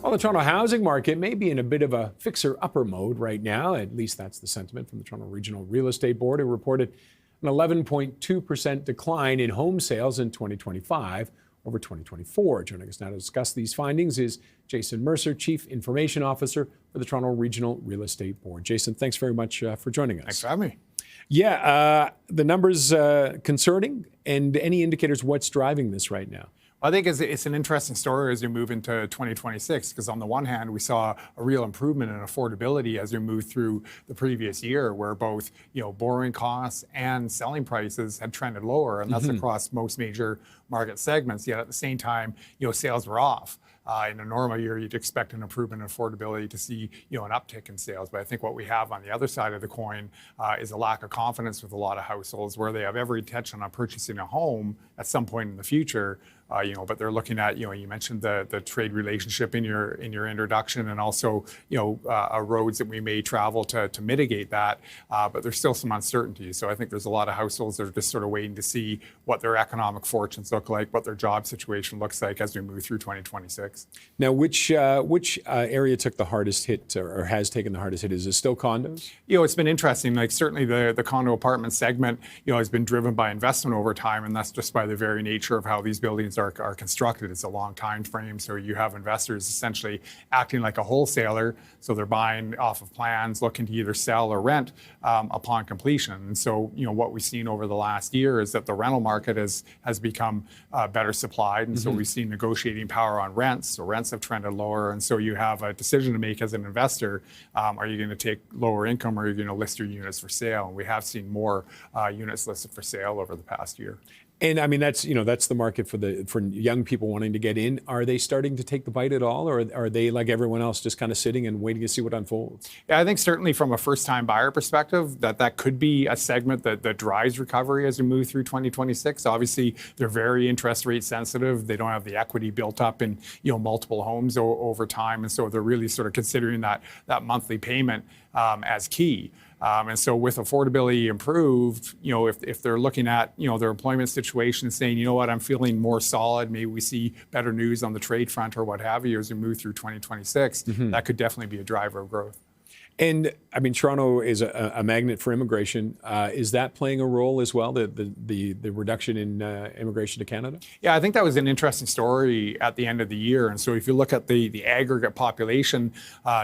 Well, the Toronto housing market may be in a bit of a fixer-upper mode right now. At least that's the sentiment from the Toronto Regional Real Estate Board, who reported an 11.2% decline in home sales in 2025 over 2024. Joining us now to discuss these findings is Jason Mercer, Chief Information Officer for the Toronto Regional Real Estate Board. Jason, thanks very much for joining us. Thanks for having me. Yeah, the numbers concerning, and any indicators what's driving this right now? I think it's an interesting story as we move into 2026, because on the one hand, we saw a real improvement in affordability as we moved through the previous year, where both borrowing costs and selling prices had trended lower, and that's across most major market segments. Yet at the same time, sales were off. In a normal year, you'd expect an improvement in affordability to see, an uptick in sales. But I think what we have on the other side of the coin is a lack of confidence with a lot of households, where they have every intention on purchasing a home at some point in the future. But they're looking at, you mentioned the trade relationship in your introduction, and also, roads that we may travel to mitigate that. But there's still some uncertainty. So I think there's a lot of households that are just sort of waiting to see what their economic fortunes look like, what their job situation looks like as we move through 2026. Now, which area took the hardest hit, or has taken the hardest hit? Is it still condos? It's been interesting. Like, certainly the condo apartment segment, has been driven by investment over time, and that's just by the very nature of how these buildings are constructed. It's a long time frame, so you have investors essentially acting like a wholesaler, so they're buying off of plans, looking to either sell or rent upon completion. And so, what we've seen over the last year is that the rental market has become better supplied, and so we've seen negotiating power on rents. So rents have trended lower, and so you have a decision to make as an investor. Are you going to take lower income, or are you going to list your units for sale? And we have seen more units listed for sale over the past year. And I mean, that's the market for young people wanting to get in. Are they starting to take the bite at all, or are they, like everyone else, just kind of sitting and waiting to see what unfolds? Yeah, I think certainly from a first-time buyer perspective, that could be a segment that drives recovery as we move through 2026. Obviously, they're very interest rate sensitive. They don't have the equity built up in multiple homes over time, and so they're really sort of considering that monthly payment as key. And so with affordability improved, if they're looking at, their employment situation and saying, I'm feeling more solid, maybe we see better news on the trade front or what have you as we move through 2026, that could definitely be a driver of growth. And I mean, Toronto is a magnet for immigration. Is that playing a role as well, the reduction in immigration to Canada? Yeah, I think that was an interesting story at the end of the year. And so if you look at the aggregate population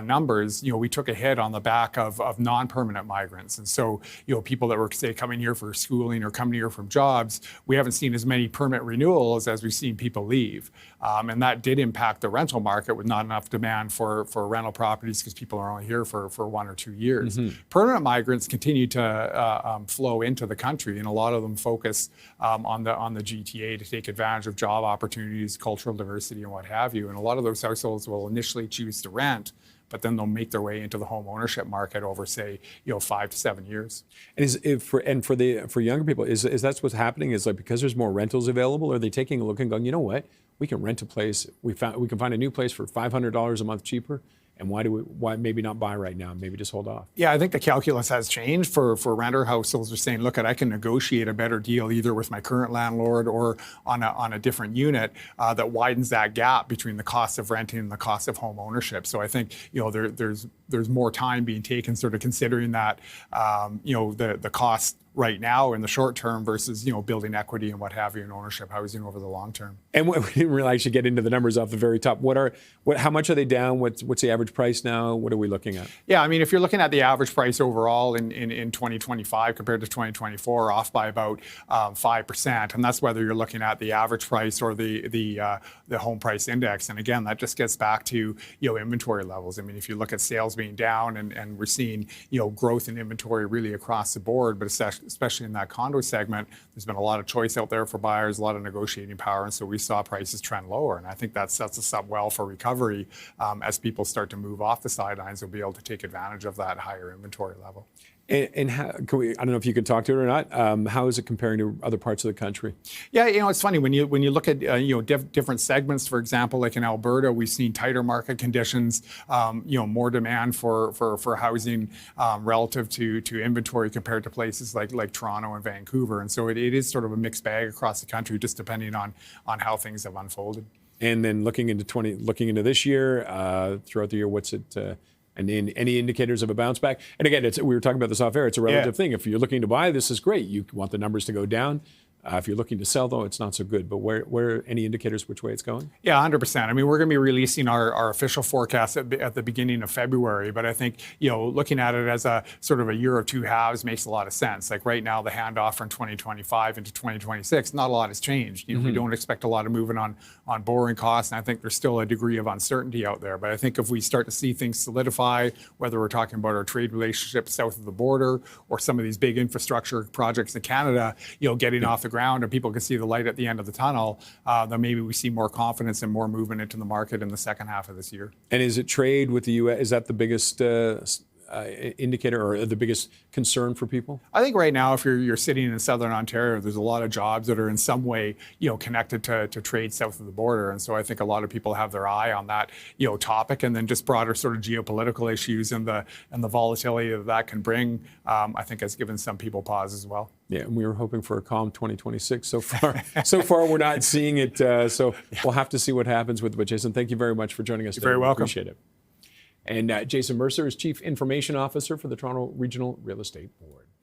numbers, we took a hit on the back of non-permanent migrants. And so, people that were, say, coming here for schooling or coming here from jobs, we haven't seen as many permit renewals as we've seen people leave. And that did impact the rental market with not enough demand for rental properties, because people are only here for 1 or 2 years. Permanent migrants continue to flow into the country, and a lot of them focus on the GTA to take advantage of job opportunities, cultural diversity, and what have you. And a lot of those households will initially choose to rent, but then they'll make their way into the home ownership market over, say, 5 to 7 years. And for younger people, is that's what's happening? Is like, because there's more rentals available, are they taking a look and going, you know what, we can rent a place, we can find a new place for $500 a month cheaper? And why maybe not buy right now? Maybe just hold off. Yeah, I think the calculus has changed for renter households. Are saying, look, I can negotiate a better deal either with my current landlord or on a different unit that widens that gap between the cost of renting and the cost of home ownership. So I think there's more time being taken, sort of considering that the cost right now in the short term versus building equity and what have you in ownership housing over the long term. And we didn't really actually get into the numbers off the very top. How much are they down? What's the average price now? What are we looking at? Yeah, I mean, if you're looking at the average price overall in 2025 compared to 2024, off by about 5%, and that's whether you're looking at the average price or the home price index. And again, that just gets back to inventory levels. I mean, if you look at sales being down, and we're seeing growth in inventory really across the board, but especially in that condo segment, there's been a lot of choice out there for buyers, a lot of negotiating power, and so we saw prices trend lower. And I think that sets us up well for recovery as people start to move off the sidelines. They'll be able to take advantage of that higher inventory level. And how, I don't know if you can talk to it or not. How is it comparing to other parts of the country? Yeah, it's funny when you look at different segments. For example, like in Alberta, we've seen tighter market conditions, more demand for housing relative to inventory compared to places like Toronto and Vancouver. And so it is sort of a mixed bag across the country, just depending on how things have unfolded. And then looking into this year, throughout the year, what's it? And any indicators of a bounce back? And again, we were talking about this off air. It's a relative thing. If you're looking to buy, this is great. You want the numbers to go down. If you're looking to sell, though, it's not so good. But where any indicators which way it's going? Yeah, 100%. I mean, we're going to be releasing our official forecast at the beginning of February. But I think, looking at it as a sort of a year of two halves makes a lot of sense. Like right now, the handoff from 2025 into 2026, not a lot has changed. We don't expect a lot of movement on borrowing costs. And I think there's still a degree of uncertainty out there. But I think if we start to see things solidify, whether we're talking about our trade relationships south of the border or some of these big infrastructure projects in Canada, getting off the ground and people can see the light at the end of the tunnel, then maybe we see more confidence and more movement into the market in the second half of this year. And is it trade with the U.S.? Is that the biggest indicator or the biggest concern for people? I think right now, if you're sitting in Southern Ontario, there's a lot of jobs that are in some way, connected to trade south of the border. And so I think a lot of people have their eye on that, topic, and then just broader sort of geopolitical issues and the volatility that can bring, I think has given some people pause as well. Yeah, and we were hoping for a calm 2026. So far we're not seeing it. So we'll have to see what happens with it. But Jason, thank you very much for joining us today. You're very welcome. Appreciate it. And Jason Mercer is Chief Information Officer for the Toronto Regional Real Estate Board.